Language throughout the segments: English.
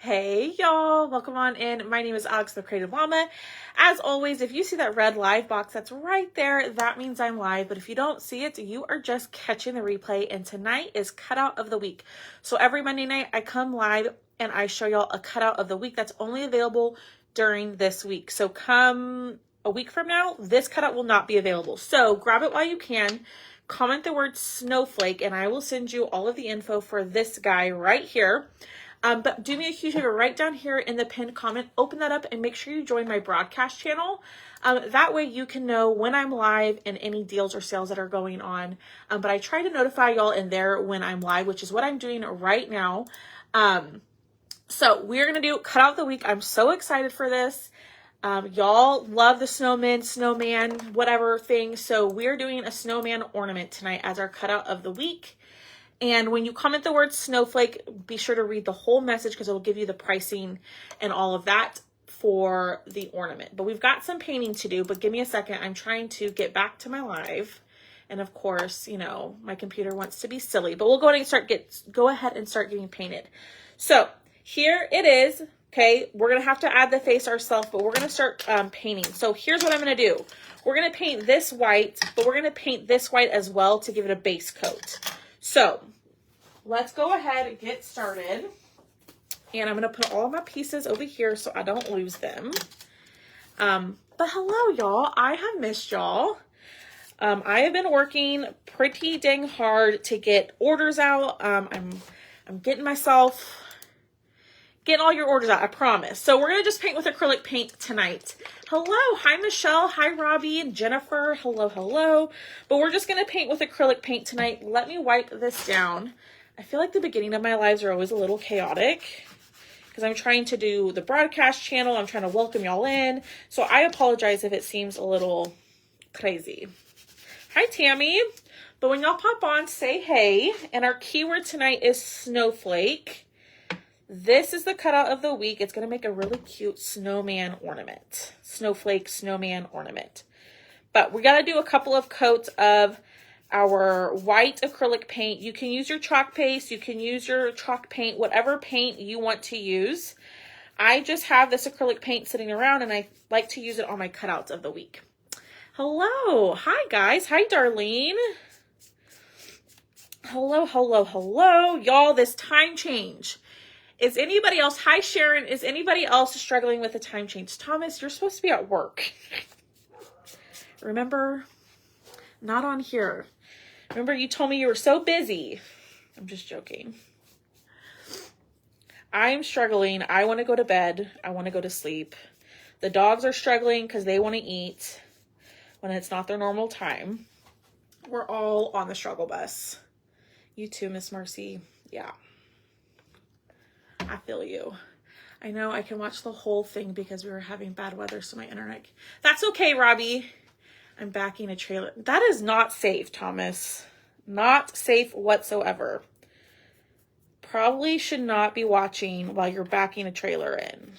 Hey y'all, welcome on in. My name is Alex, the Creative Llama. As always, if you see that red live box that's right there, that means I'm live. But if you don't see it, you are just catching the replay. And tonight is cutout of the week. So every Monday night I come live and I show y'all a cutout of the week that's only available during this week. So come a week from now, this cutout will not be available. So grab it while you can. Comment the word snowflake and I will send you all of the info for this guy right here. But do me a huge favor, right down here in the pinned comment, open that up and make sure you join my broadcast channel. That way you can know when I'm live and any deals or sales that are going on. But I try to notify y'all in there when I'm live, which is what I'm doing right now. So we're going to do cut out the week. I'm so excited for this. Y'all love the snowman, whatever thing. So we're doing a snowman ornament tonight as our cutout of the week. And when you comment the word snowflake, be sure to read the whole message because it will give you the pricing and all of that for the ornament. But we've got some painting to do, but give me a second. I'm trying to get back to my live. And of course, you know, my computer wants to be silly, but we'll go ahead and start getting painted. So here it is. Okay, we're going to have to add the face ourselves, but we're going to start painting. So here's what I'm going to do. We're going to paint this white, but we're going to paint this white as well to give it a base coat. So let's go ahead and get started. And I'm going to put all of my pieces over here so I don't lose them. But hello, y'all. I have missed y'all. I have been working pretty dang hard to get orders out. I'm getting all your orders out, I promise. So we're going to just paint with acrylic paint tonight. Hello. Hi, Michelle. Hi, Robbie and Jennifer. Hello, hello. But we're just going to paint with acrylic paint tonight. Let me wipe this down. I feel like the beginning of my lives are always a little chaotic because I'm trying to do the broadcast channel. I'm trying to welcome y'all in. So I apologize if it seems a little crazy. Hi, Tammy. But when y'all pop on, say hey. And our keyword tonight is snowflake. This is the cutout of the week. It's going to make a really cute snowman ornament. Snowflake snowman ornament. But we got to do a couple of coats of our white acrylic paint. You can use your chalk paste. You can use your chalk paint, whatever paint you want to use. I just have this acrylic paint sitting around and I like to use it on my cutouts of the week. Hello. Hi, guys. Hi, Darlene. Hello, hello, hello. Y'all, this time change. Is anybody else, hi Sharon, is anybody else struggling with a time change? Thomas, you're supposed to be at work. Remember? Not on here. Remember you told me you were so busy. I'm just joking. I'm struggling. I want to go to bed. I want to go to sleep. The dogs are struggling because they want to eat when it's not their normal time. We're all on the struggle bus. You too, Miss Marcy. Yeah. I feel you. I know I can watch the whole thing because we were having bad weather, so my internet. That's okay, Robbie. I'm backing a trailer. That is not safe, Thomas. Not safe whatsoever. Probably should not be watching while you're backing a trailer in.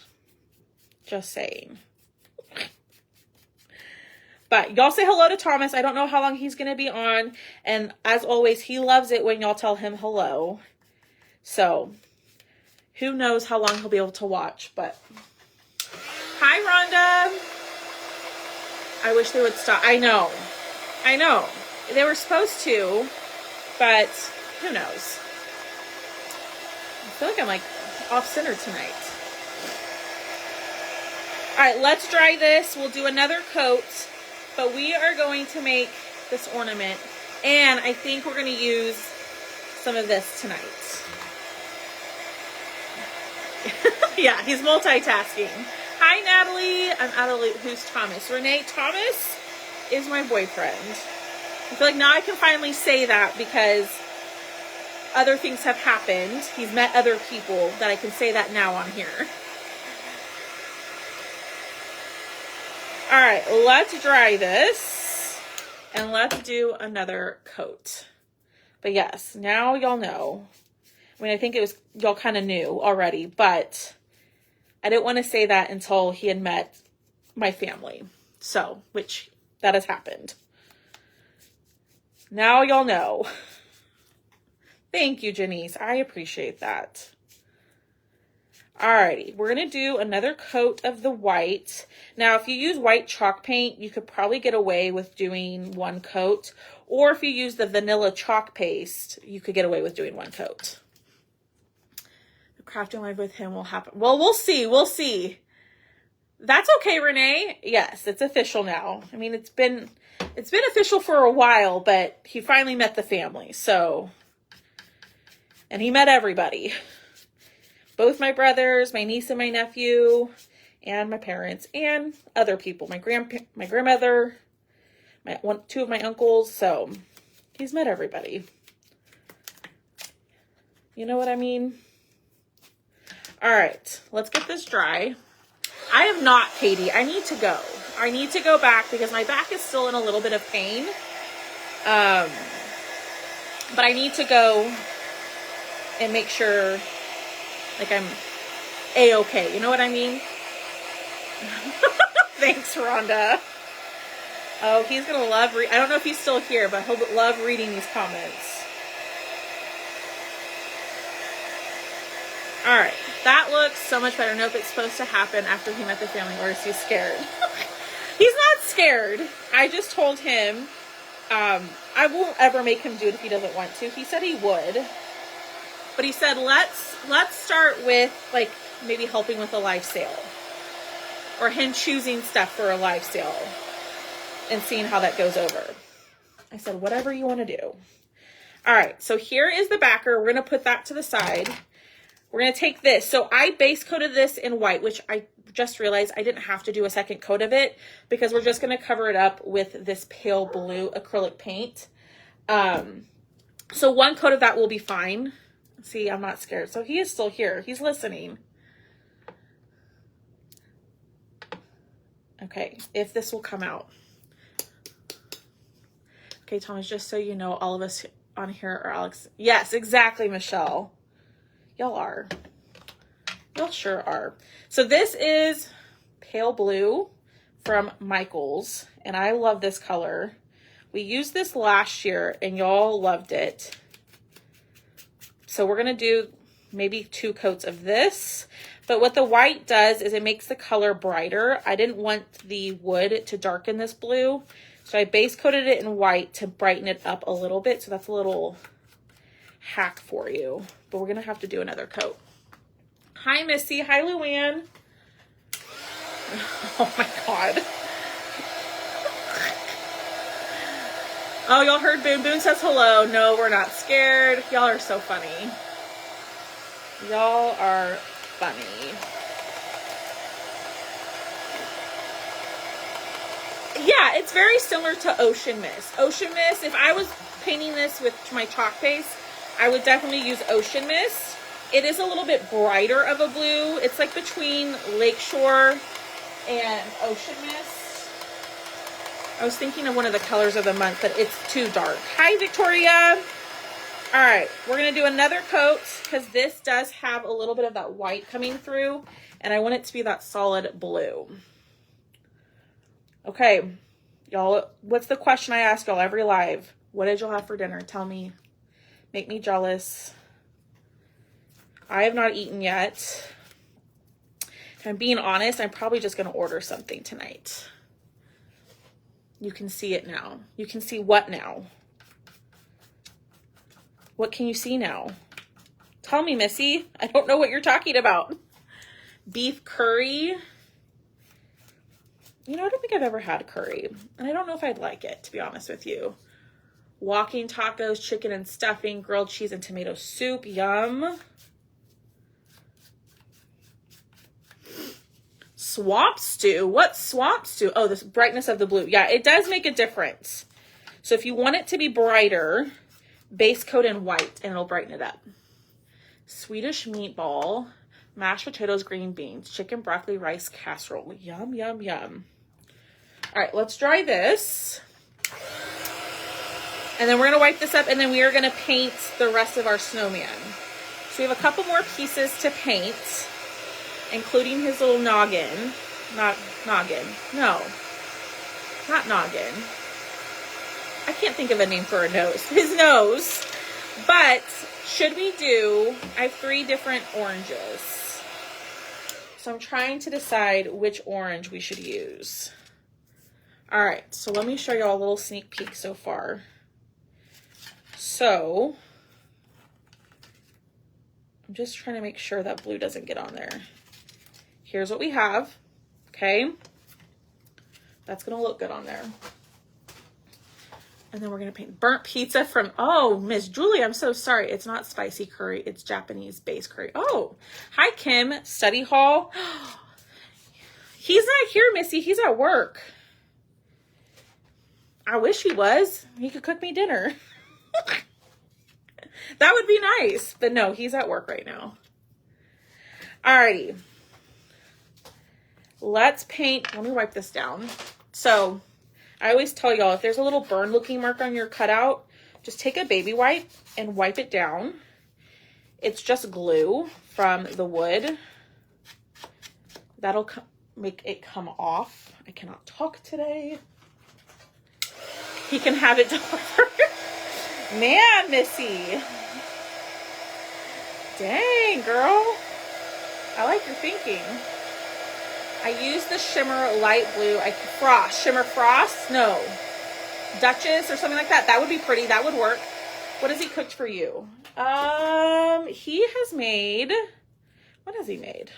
Just saying. But y'all say hello to Thomas. I don't know how long he's going to be on. And as always, he loves it when y'all tell him hello. So who knows how long he'll be able to watch, but hi, Rhonda. I wish they would stop. I know. They were supposed to, but who knows? I feel like I'm like off center tonight. All right, let's dry this. We'll do another coat, but we are going to make this ornament, and I think we're going to use some of this tonight. Yeah, he's multitasking. Hi, Natalie. I'm Natalie. Who's Thomas? Renee. Thomas is my boyfriend. I feel like now I can finally say that because other things have happened. He's met other people that I can say that now on here. All right, let's dry this and let's do another coat. But yes, now y'all know. I mean, I think y'all kind of knew already, but I didn't want to say that until he had met my family. So, which that has happened. Now y'all know. Thank you, Janice. I appreciate that. Alrighty, we're going to do another coat of the white. Now, if you use white chalk paint, you could probably get away with doing one coat. Or if you use the vanilla chalk paste, you could get away with doing one coat. The crafting live with him will happen. Well, we'll see. We'll see. That's okay, Renee. Yes, it's official now. I mean, it's been official for a while, but he finally met the family. So, and he met everybody. Both my brothers, my niece and my nephew, and my parents, and other people. My grandmother, two of my uncles. So he's met everybody. You know what I mean? All right, let's get this dry. I have not, Katie. I need to go. I need to go back because my back is still in a little bit of pain. But I need to go and make sure like I'm A-okay. You know what I mean? Thanks, Rhonda. Oh, he's going to love I don't know if he's still here, but he'll love reading these comments. All right. That looks so much better. Nope, it's supposed to happen after he met the family, or is he scared? He's not scared. I just told him I won't ever make him do it if he doesn't want to. He said he would. But he said, let's start with, like, maybe helping with a live sale. Or him choosing stuff for a live sale. And seeing how that goes over. I said, whatever you want to do. All right, so here is the backer. We're going to put that to the side. We're going to take this. So I base coated this in white, which I just realized I didn't have to do a second coat of it because we're just going to cover it up with this pale blue acrylic paint. So one coat of that will be fine. See, I'm not scared. So he is still here. He's listening. Okay, if this will come out. Okay, Thomas, just so you know, all of us on here are Alex. Yes, exactly, Michelle. Y'all are. Y'all sure are. So this is pale blue from Michaels, and I love this color. We used this last year, and y'all loved it. So we're going to do maybe 2 coats of this. But what the white does is it makes the color brighter. I didn't want the wood to darken this blue. So I base coated it in white to brighten it up a little bit. So that's a little hack for you. But we're going to have to do another coat. Hi, Missy. Hi, Luann. Oh, my God. Oh, y'all heard Boon. Boon says hello. No, we're not scared. Y'all are so funny. Y'all are funny. Yeah, it's very similar to Ocean Mist. Ocean Mist, if I was painting this with my chalk paste, I would definitely use Ocean Mist. It is a little bit brighter of a blue. It's like between Lakeshore and Ocean Mist. I was thinking of one of the colors of the month, but it's too dark. Hi, Victoria. All right, we're going to do another coat because this does have a little bit of that white coming through, and I want it to be that solid blue. Okay, y'all, what's the question I ask y'all every live? What did y'all have for dinner? Tell me. Make me jealous. I have not eaten yet. If I'm being honest, I'm probably just going to order something tonight. You can see it now. You can see what now? What can you see now? Tell me, Missy. I don't know what you're talking about. Beef curry. You know, I don't think I've ever had curry. And I don't know if I'd like it, to be honest with you. Walking tacos, chicken and stuffing, grilled cheese and tomato soup. Yum. Swamp stew. What swamp stew? Oh, the brightness of the blue. Yeah, it does make a difference. So if you want it to be brighter, base coat in white and it'll brighten it up. Swedish meatball, mashed potatoes, green beans, chicken, broccoli, rice, casserole. Yum, yum, yum. All right, let's dry this. And then we're going to wipe this up, and then we are going to paint the rest of our snowman. So we have a couple more pieces to paint, including his little noggin. Not noggin. No. Not noggin. I can't think of a name for a nose. His nose. But should we do, I have 3 different oranges. So I'm trying to decide which orange we should use. All right, so let me show y'all a little sneak peek so far. So I'm just trying to make sure that blue doesn't get on there. Here's what we have, okay? That's gonna look good on there. And then we're gonna paint burnt pizza from, oh, Miss Julie, I'm so sorry. It's not spicy curry, it's Japanese base curry. Oh, hi Kim, study hall. He's not here, Missy, he's at work. I wish he was. He could cook me dinner. That would be nice, but no, he's at work right now. Alrighty. Let's paint, let me wipe this down. So I always tell y'all, if there's a little burn looking mark on your cutout, just take a baby wipe and wipe it down. It's just glue from the wood. That'll make it come off. I cannot talk today. He can have it delivered. Man, Missy. Dang, girl. I like your thinking. I use the shimmer light blue. Shimmer frost? No. Duchess or something like that. That would be pretty. That would work. What has he cooked for you? He has made, what has he made?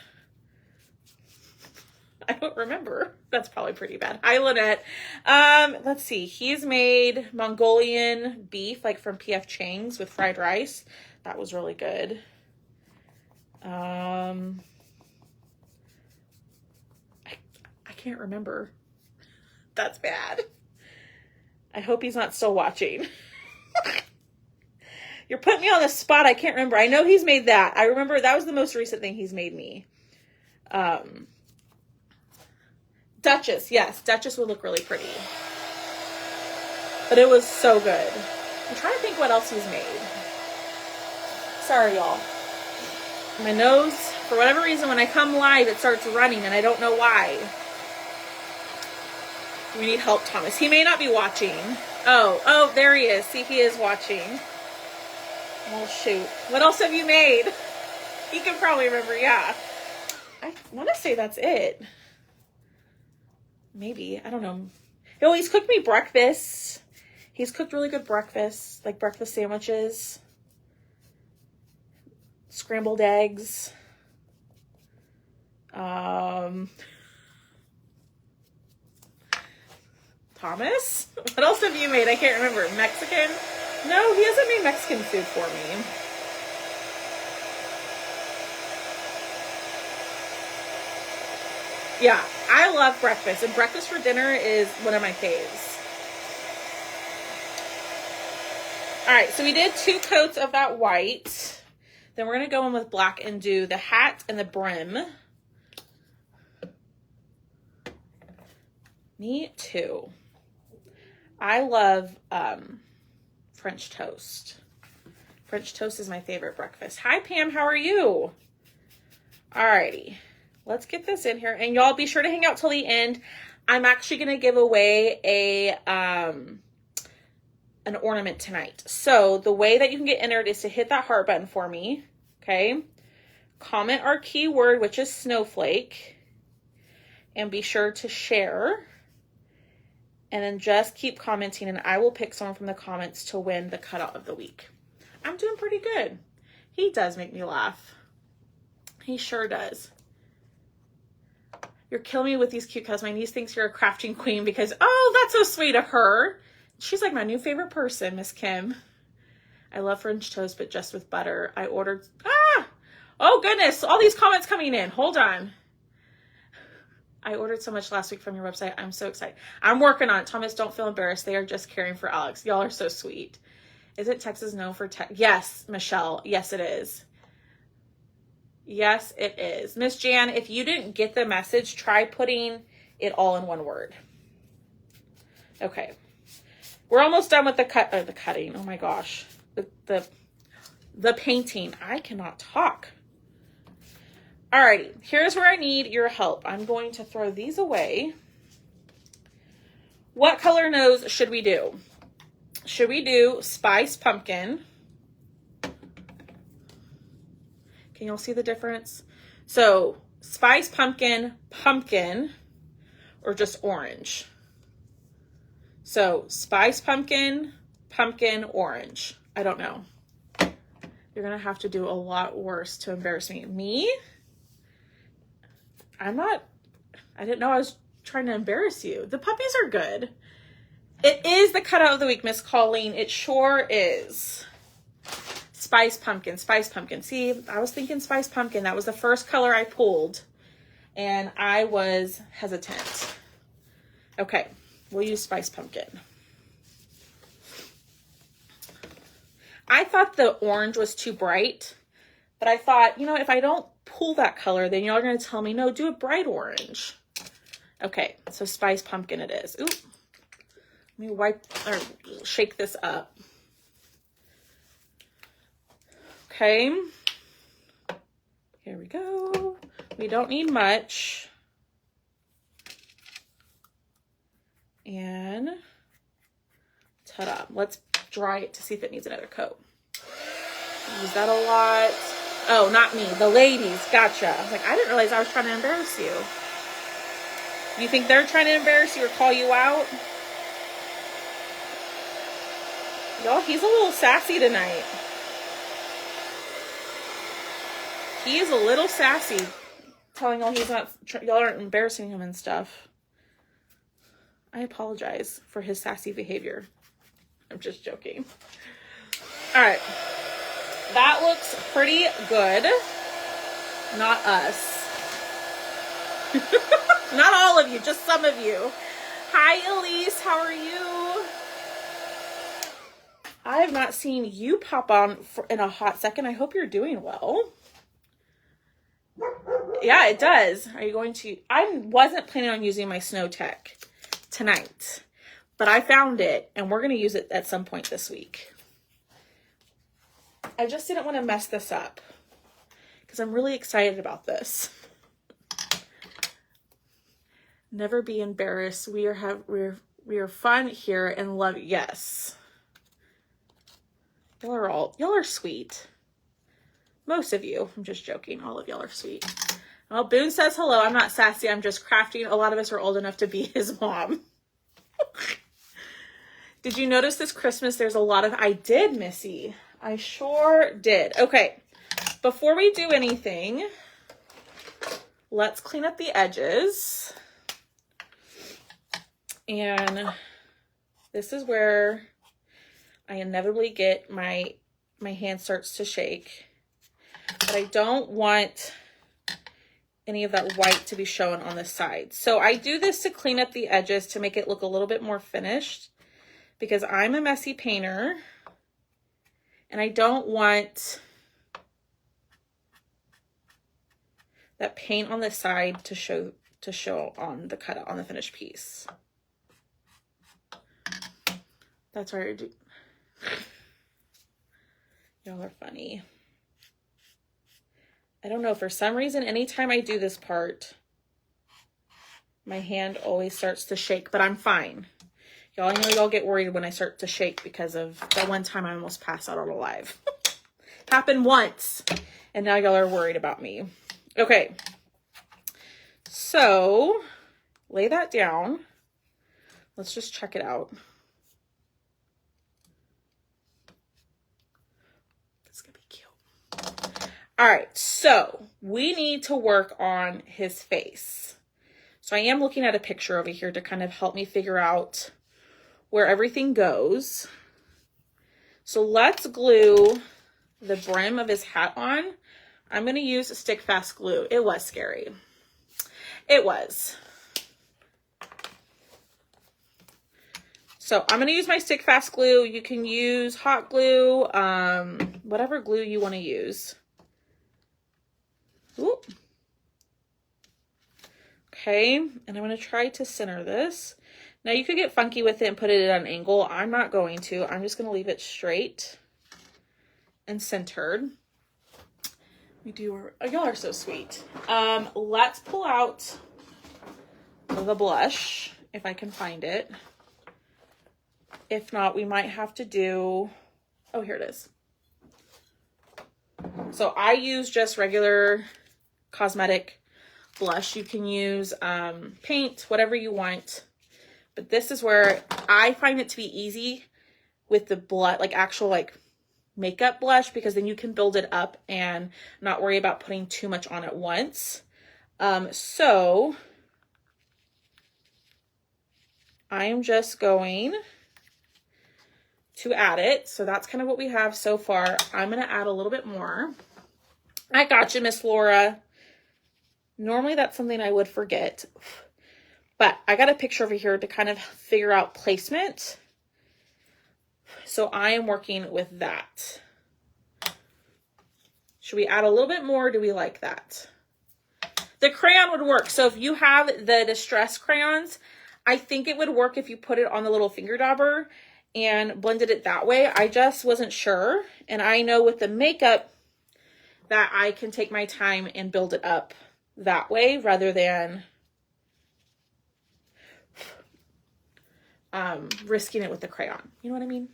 I don't remember. That's probably pretty bad. Hi, Lynette. Let's see. He's made Mongolian beef, like from P.F. Chang's with fried rice. That was really good. I can't remember. That's bad. I hope he's not still watching. You're putting me on the spot. I can't remember. I know he's made that. I remember that was the most recent thing he's made me. Duchess. Yes, Duchess would look really pretty. But it was so good. I'm trying to think what else he's made. Sorry, y'all. My nose, for whatever reason, when I come live, it starts running, and I don't know why. We need help, Thomas. He may not be watching. Oh, there he is. See, he is watching. Oh, shoot. What else have you made? He can probably remember, yeah. I want to say that's it. Maybe. I don't know. Oh, he's cooked me breakfast. He's cooked really good breakfast, like breakfast sandwiches. Scrambled eggs. Thomas? What else have you made? I can't remember. Mexican? No, he hasn't made Mexican food for me. Yeah, I love breakfast, and breakfast for dinner is one of my faves. All right, so we did 2 coats of that white. Then we're going to go in with black and do the hat and the brim. Me too. I love French toast. French toast is my favorite breakfast. Hi, Pam. How are you? Alrighty. Let's get this in here. And y'all be sure to hang out till the end. I'm actually going to give away an ornament tonight. So the way that you can get entered is to hit that heart button for me. Okay. Comment our keyword, which is snowflake. And be sure to share. And then just keep commenting, and I will pick someone from the comments to win the cutout of the week. I'm doing pretty good. He does make me laugh. He sure does. You're killing me with these cute cuts. My niece thinks you're a crafting queen because, oh, that's so sweet of her. She's like my new favorite person, Miss Kim. I love French toast, but just with butter. I ordered, oh goodness, all these comments coming in. Hold on. I ordered so much last week from your website. I'm so excited. I'm working on it. Thomas, don't feel embarrassed. They are just caring for Alex. Y'all are so sweet. Is it Texas known for Yes, Michelle. Yes, it is. Yes, it is. Miss Jan, if you didn't get the message, try putting it all in one word. Okay. We're almost done with the cutting. Oh my gosh. The painting. I cannot talk. Alrighty, here's where I need your help. I'm going to throw these away. What color nose should we do? Should we do Spice Pumpkin? Can y'all see the difference? So Spice pumpkin, pumpkin, or just orange. So spice pumpkin, pumpkin, orange. I don't know. You're going to have to do a lot worse to embarrass me. Me? I didn't know I was trying to embarrass you. The puppies are good. It is the cutout of the week, Miss Colleen. It sure is. Spice pumpkin, spice pumpkin. See, I was thinking spice pumpkin. That was the first color I pulled, and I was hesitant. Okay, we'll use spice pumpkin. I thought the orange was too bright, but I thought, you know, if I don't pull that color, then y'all are going to tell me, no, do a bright orange. Okay, so spice pumpkin it is. Ooh, let me wipe or shake this up. Okay, here we go. We don't need much. And ta-da. Let's dry it to see if it needs another coat. Use that a lot. Oh, not me. The ladies. Gotcha. I was like, I didn't realize I was trying to embarrass you. You think they're trying to embarrass you or call you out? Y'all, he's a little sassy tonight. He is a little sassy. Telling y'all he's not, y'all aren't embarrassing him and stuff. I apologize for his sassy behavior. I'm just joking. All right. That looks pretty good. Not us. Not all of you, just some of you. Hi, Elise. How are you? I have not seen you pop on in a hot second. I hope you're doing well. Yeah, it does. Are you going to? I wasn't planning on using my Snow Tech tonight, but I found it and we're going to use it at some point this week. I just didn't want to mess this up because I'm really excited about this. Never be embarrassed. We are fun here and love. Yes. Y'all are sweet. Most of you. I'm just joking. All of y'all are sweet. Well, Boone says hello. I'm not sassy. I'm just crafty. A lot of us are old enough to be his mom. Did you notice this Christmas there's a lot of... I did, Missy. I sure did. Okay. Before we do anything, let's clean up the edges. And this is where I inevitably get my hand starts to shake. But I don't want any of that white to be shown on the side. So I do this to clean up the edges to make it look a little bit more finished because I'm a messy painter and I don't want that paint on the side to show on the cutout, on the finished piece. That's why I do. Y'all are funny. I don't know, for some reason, anytime I do this part, my hand always starts to shake, but I'm fine. Y'all, I know y'all get worried when I start to shake because of that one time I almost passed out on a live. Happened once, and now y'all are worried about me. Okay, so lay that down. Let's just check it out. All right, so we need to work on his face. So I am looking at a picture over here to kind of help me figure out where everything goes. So let's glue the brim of his hat on. I'm going to use stick fast glue. It was scary. It was. So I'm going to use my stick fast glue. You can use hot glue, whatever glue you want to use. Ooh. Okay, and I'm going to try to center this. Now you could get funky with it and put it at an angle. I'm not going to. I'm just going to leave it straight and centered. We do. Oh, y'all are so sweet. Let's pull out the blush if I can find it. If not, we might have to do. Oh, here it is. So I use just regular cosmetic blush. You can use paint, whatever you want. But this is where I find it to be easy with the blush, like actual like makeup blush, because then you can build it up and not worry about putting too much on at once. So I am just going to add it. So that's kind of what we have so far. I'm going to add a little bit more. I got you, Miss Laura. Normally that's something I would forget, but I got a picture over here to kind of figure out placement. So I am working with that. Should we add a little bit more? Do we like that? The crayon would work. So if you have the Distress crayons, I think it would work if you put it on the little finger dauber and blended it that way. I just wasn't sure. And I know with the makeup that I can take my time and build it up that way rather than risking it with the crayon. You know what I mean?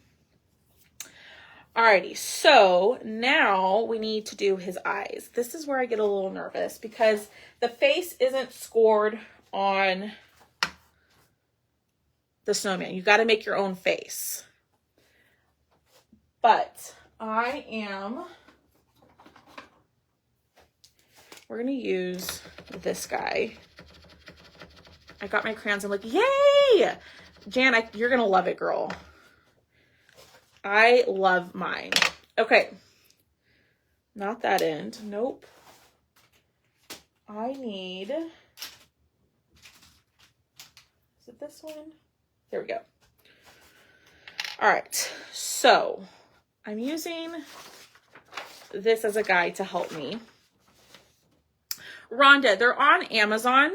Alrighty, so now we need to do his eyes. This is where I get a little nervous because the face isn't scored on the snowman. You got to make your own face. But we're going to use this guy. I got my crayons. I'm like, yay! Jan, you're going to love it, girl. I love mine. Okay. Not that end. Nope. I need... Is it this one? There we go. All right. So I'm using this as a guide to help me. Rhonda, they're on Amazon.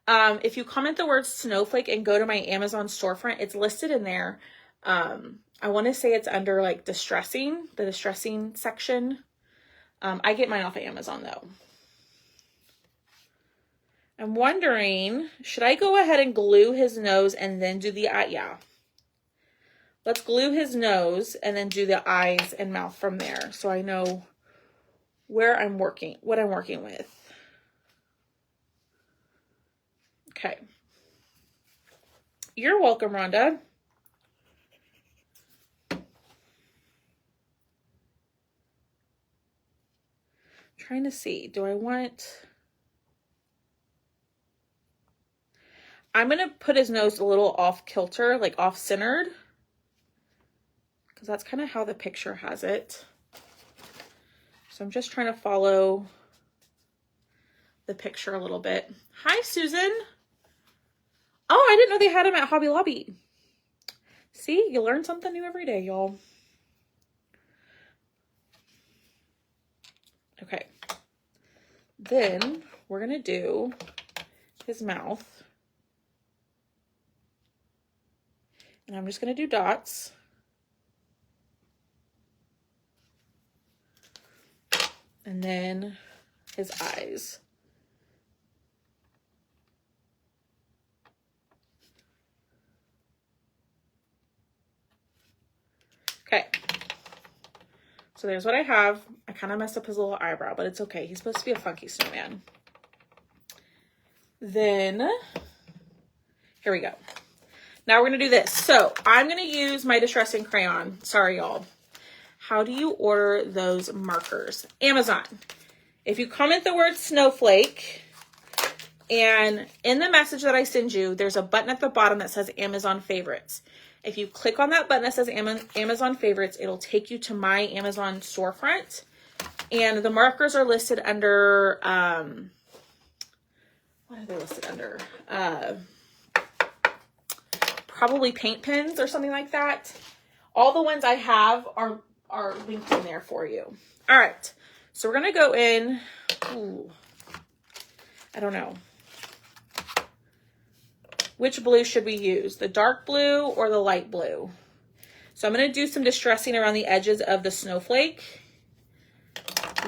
If you comment the word Snowflake and go to my Amazon storefront, it's listed in there. I want to say it's under like the distressing section. I get mine off of Amazon though. I'm wondering, should I go ahead and glue his nose and then do the eye? Yeah. Let's glue his nose and then do the eyes and mouth from there. So I know what I'm working with. Okay. You're welcome, Rhonda. Trying to see, I'm going to put his nose a little off kilter, like off centered, because that's kind of how the picture has it. So I'm just trying to follow the picture a little bit. Hi, Susan. Oh, I didn't know they had them at Hobby Lobby. See, you learn something new every day, y'all. Okay. Then we're going to do his mouth. And I'm just going to do dots. And then his eyes. Okay. So there's what I have. I kind of messed up his little eyebrow, but it's okay. He's supposed to be a funky snowman. Then, here we go. Now we're going to do this. So I'm going to use my distressing crayon. Sorry, y'all. How do you order those markers? Amazon. If you comment the word Snowflake, and in the message that I send you, there's a button at the bottom that says Amazon Favorites. If you click on that button that says Amazon Favorites, it'll take you to my Amazon storefront. And the markers are listed under, what are they listed under? Probably paint pens or something like that. All the ones I have are linked in there for you. All right. So we're going to go in. Ooh, I don't know. Which blue should we use? The dark blue or the light blue? So I'm going to do some distressing around the edges of the snowflake.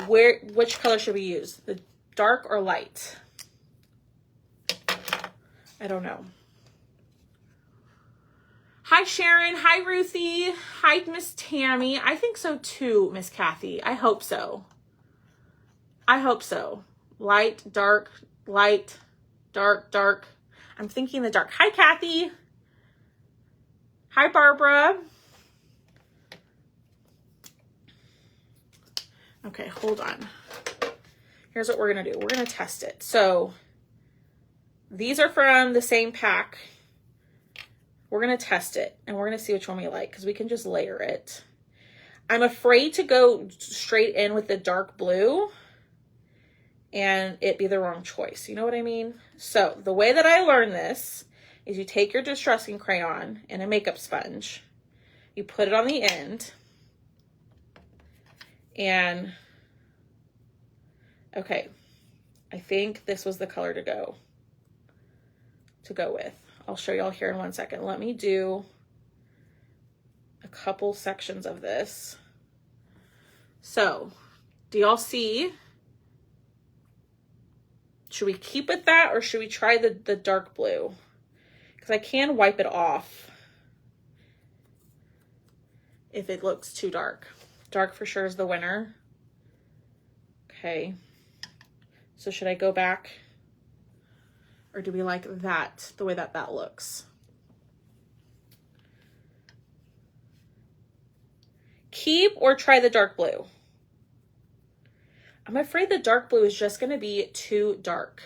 Which color should we use? The dark or light? I don't know. Hi, Sharon. Hi, Ruthie. Hi, Miss Tammy. I think so too, Miss Kathy. I hope so. I hope so. Light, dark, light, dark, dark. I'm thinking the dark. Hi, Kathy. Hi, Barbara. Okay, hold on. Here's what we're going to do. We're going to test it. So these are from the same pack. We're going to test it and we're going to see which one we like because we can just layer it. I'm afraid to go straight in with the dark blue and it be the wrong choice. You know what I mean? So the way that I learned this is you take your distressing crayon and a makeup sponge, you put it on the end, and okay, I think this was the color to go with. I'll show y'all here in 1 second. Let me do a couple sections of this. So, do y'all see? Should we keep with that or should we try the dark blue? Because I can wipe it off if it looks too dark. Dark for sure is the winner. Okay. So should I go back? Or do we like that, the way that that looks? Keep or try the dark blue? I'm afraid the dark blue is just going to be too dark.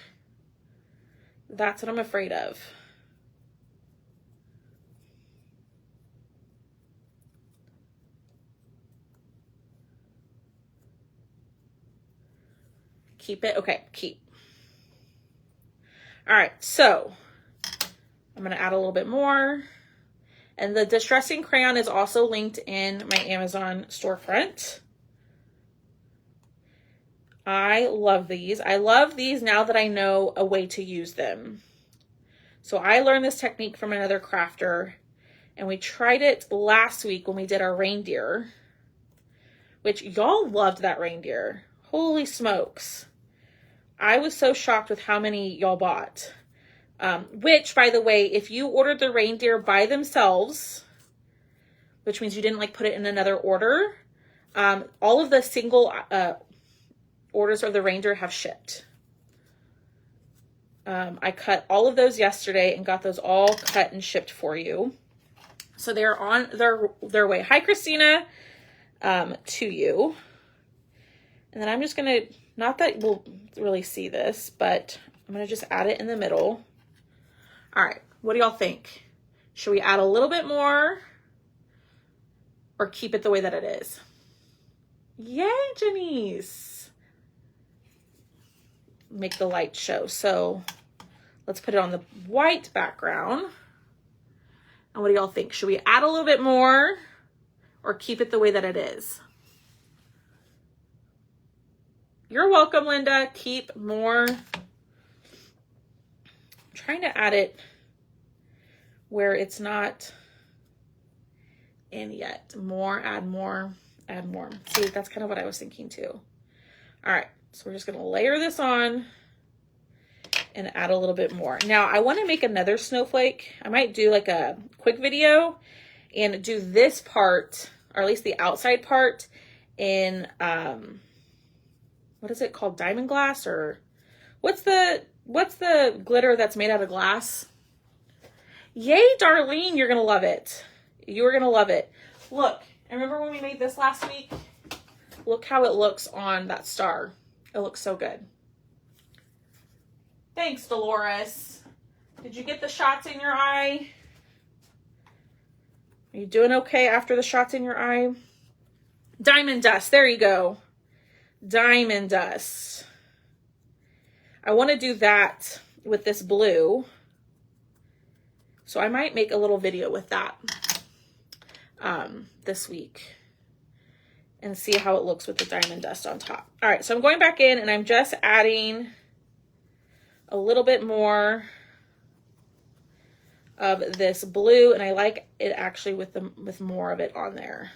That's what I'm afraid of. Keep it? Okay, keep. All right, so I'm going to add a little bit more. And the distressing crayon is also linked in my Amazon storefront. I love these. I love these now that I know a way to use them. So I learned this technique from another crafter, and we tried it last week when we did our reindeer, which y'all loved that reindeer. Holy smokes. I was so shocked with how many y'all bought. Which, by the way, if you ordered the reindeer by themselves, which means you didn't like put it in another order, all of the single orders of the reindeer have shipped. I cut all of those yesterday and got those all cut and shipped for you. So they're on their way. Hi, Christina, to you. And then I'm just going to, not that we'll really see this, but I'm going to just add it in the middle. All right, what do y'all think? Should we add a little bit more or keep it the way that it is? Yay, Janice. Make the light show. So let's put it on the white background. And what do y'all think? Should we add a little bit more or keep it the way that it is? You're welcome, Linda. Keep more. I'm trying to add it where it's not in yet. More, add more, add more. See, that's kind of what I was thinking too. All right, so we're just gonna layer this on and add a little bit more. Now, I wanna make another snowflake. I might do like a quick video and do this part, or at least the outside part, in, what is it called? Diamond glass, or what's the glitter that's made out of glass? Yay, Darlene, you're gonna love it. You're gonna love it. Look, remember when we made this last week? Look how it looks on that star. It looks so good. Thanks, Dolores. Did you get the shots in your eye? Are you doing okay after the shots in your eye? Diamond dust, there you go. Diamond dust. I want to do that with this blue. So I might make a little video with that this week and see how it looks with the diamond dust on top. All right, so I'm going back in and I'm just adding a little bit more of this blue, and I like it actually with more of it on there.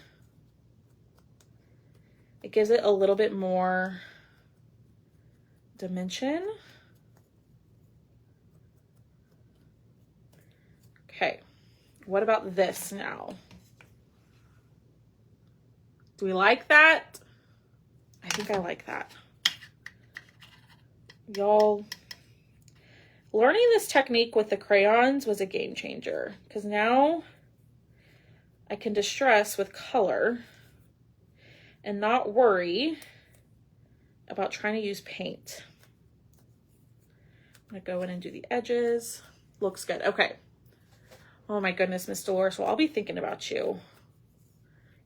It gives it a little bit more dimension. Okay, what about this now? Do we like that? I think I like that. Y'all, Learning this technique with the crayons was a game changer because now I can distress with color and not worry about trying to use paint. I'm gonna go in and do the edges. Looks good. Okay. Oh my goodness, Miss Dolores. Well, I'll be thinking about you.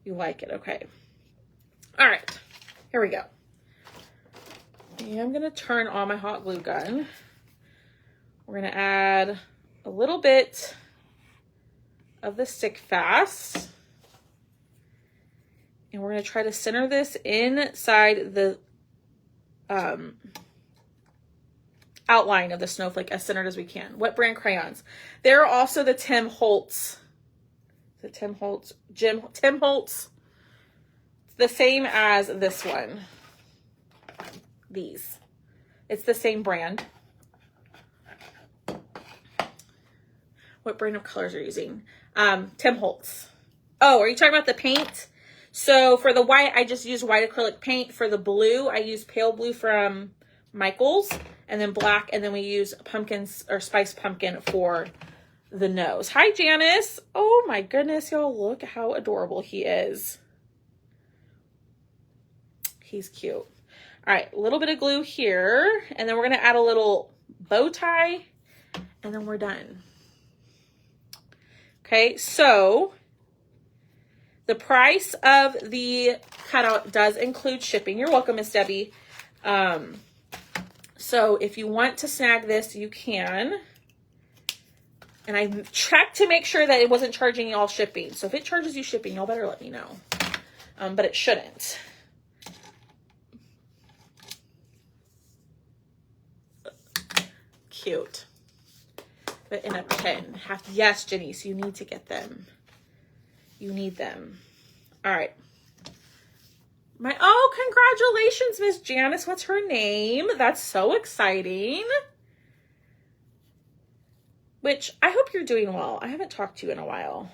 You like it. Okay. All right. Here we go. And I'm gonna turn on my hot glue gun. We're gonna add a little bit of the stick fast. And we're gonna try to center this inside the outline of the snowflake as centered as we can. What brand crayons? There are also the Tim Holtz. Tim Holtz. It's the same as this one. These. It's the same brand. What brand of colors are you using? Tim Holtz. Oh, are you talking about the paint? So for the white, I just used white acrylic paint. For the blue, I used pale blue from Michaels, and then black, and then we use pumpkins or spiced pumpkin for the nose. Hi, Janice. Oh my goodness, y'all, look how adorable he is. He's cute. All right, a little bit of glue here, and then we're gonna add a little bow tie, and then we're done. Okay, so the price of the cutout does include shipping. You're welcome, Miss Debbie. So if you want to snag this, you can. And I checked to make sure that it wasn't charging y'all shipping. So if it charges you shipping, y'all better let me know. But it shouldn't. Cute. But in a pen. Yes, Janice, you need to get them. You need them. All right. Congratulations, Miss Janice. What's her name? That's so exciting. Which I hope you're doing well. I haven't talked to you in a while.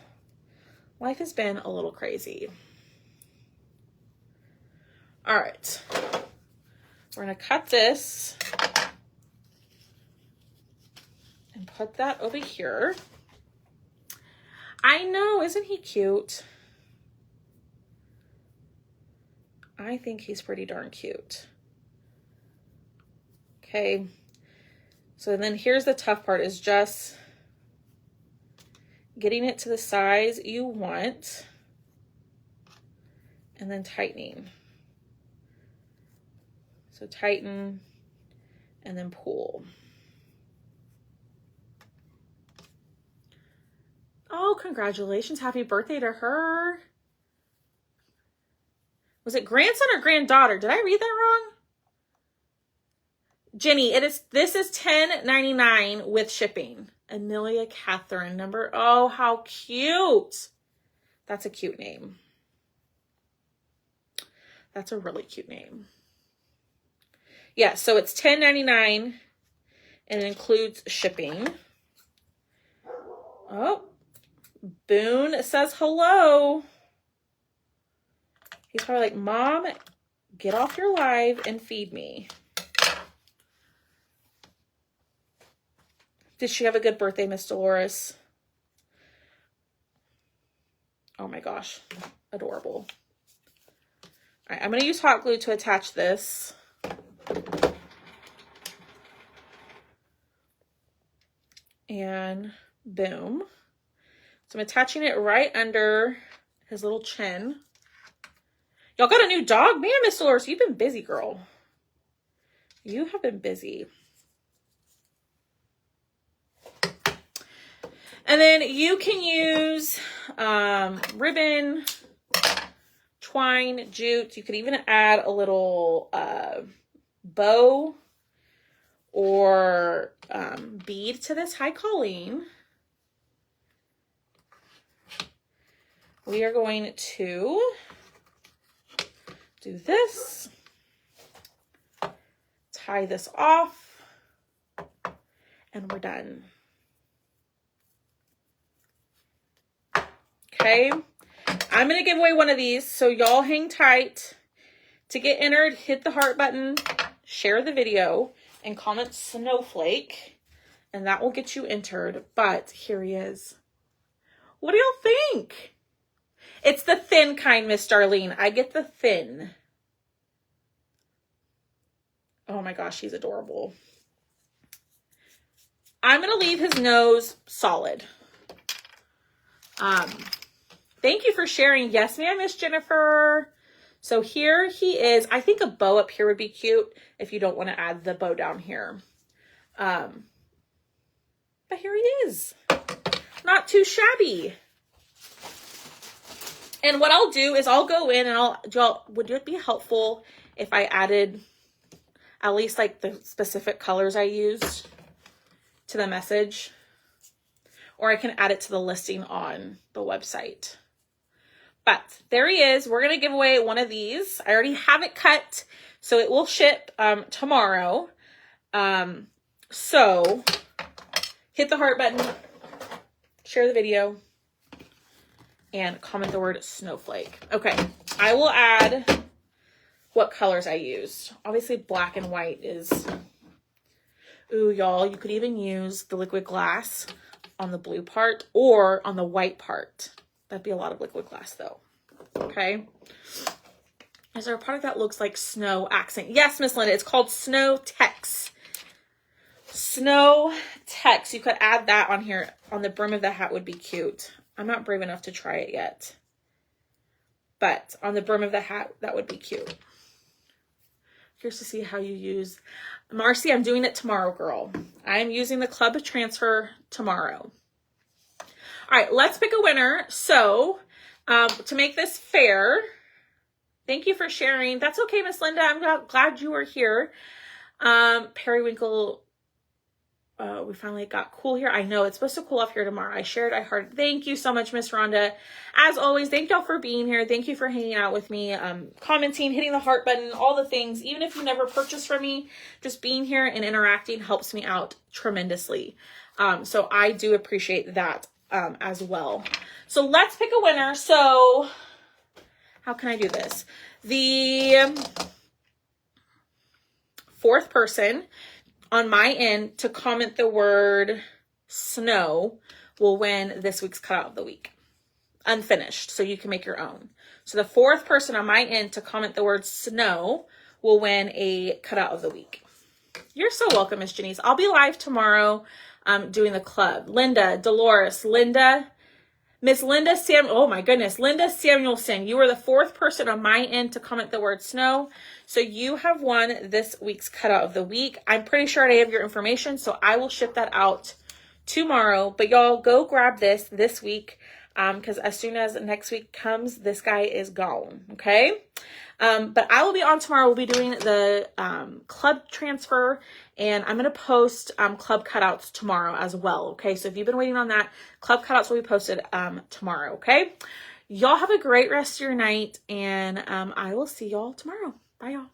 Life has been a little crazy. All right. We're going to cut this and put that over here. I know, isn't he cute? I think he's pretty darn cute. Okay. So then here's the tough part, is just getting it to the size you want and then tightening. So tighten and then pull. Oh, congratulations. Happy birthday to her. Was it grandson or granddaughter? Did I read that wrong? Jenny, this is $10.99 with shipping. Amelia Catherine number. Oh, how cute. That's a cute name. That's a really cute name. Yeah, so it's $10.99 and it includes shipping. Oh, Boone says hello. He's probably like, Mom, get off your live and feed me. Did she have a good birthday, Miss Dolores? Oh my gosh, adorable. All right, I'm going to use hot glue to attach this. And boom. So I'm attaching it right under his little chin. Y'all got a new dog? Man, Miss Dolores, you've been busy, girl. You have been busy. And then you can use ribbon, twine, jute. You could even add a little bow or bead to this. Hi, Colleen. We are going to do this, tie this off, and we're done. Okay, I'm going to give away one of these, so y'all hang tight. To get entered, hit the heart button, share the video, and comment Snowflake, and that will get you entered. But here he is. What do y'all think? It's the thin kind, Miss Darlene. I get the thin. Oh my gosh, he's adorable. I'm going to leave his nose solid. Thank you for sharing. Yes, ma'am, Miss Jennifer. So here he is. I think a bow up here would be cute if you don't want to add the bow down here. But here he is. Not too shabby. And what I'll do is I'll go in and would it be helpful if I added at least like the specific colors I used to the message? Or I can add it to the listing on the website. But there he is. We're going to give away one of these. I already have it cut, so it will ship tomorrow. So hit the heart button, share the video, and comment the word snowflake. Okay, I will add what colors I used. Obviously, black and white is... Ooh, y'all, you could even use the liquid glass on the blue part or on the white part. That'd be a lot of liquid glass though. Okay. Is there a product that looks like snow accent? Yes, Miss Linda, it's called Snow Tex. Snow Tex. You could add that on here. On the brim of the hat would be cute. I'm not brave enough to try it yet. But on the brim of the hat, that would be cute. Here's to see how you use... Marcy, I'm doing it tomorrow, girl. I'm using the club transfer tomorrow. All right, let's pick a winner. So, to make this fair, thank you for sharing. That's okay, Miss Linda. I'm glad you were here. Periwinkle, we finally got cool here. I know it's supposed to cool off here tomorrow. I shared, I heard. Thank you so much, Miss Rhonda. As always, thank y'all for being here. Thank you for hanging out with me, commenting, hitting the heart button, all the things. Even if you never purchased from me, just being here and interacting helps me out tremendously. So I do appreciate that as well. So let's pick a winner. So how can I do this? The fourth person on my end to comment the word snow will win this week's cutout of the week. Unfinished, so you can make your own. So the fourth person on my end to comment the word snow will win a cutout of the week. You're so welcome, Miss Janice. I'll be live tomorrow doing the club. Linda, Dolores, Linda, Miss Linda Sam. Oh my goodness, Linda Samuelson. You are the fourth person on my end to comment the word snow. So you have won this week's cutout of the week. I'm pretty sure I have your information, so I will ship that out tomorrow. But y'all go grab this week because as soon as next week comes, this guy is gone. Okay. But I will be on tomorrow. We'll be doing the club transfer, and I'm going to post club cutouts tomorrow as well. Okay. So if you've been waiting on that, club cutouts will be posted tomorrow. Okay. Y'all have a great rest of your night, and I will see y'all tomorrow. Bye, y'all.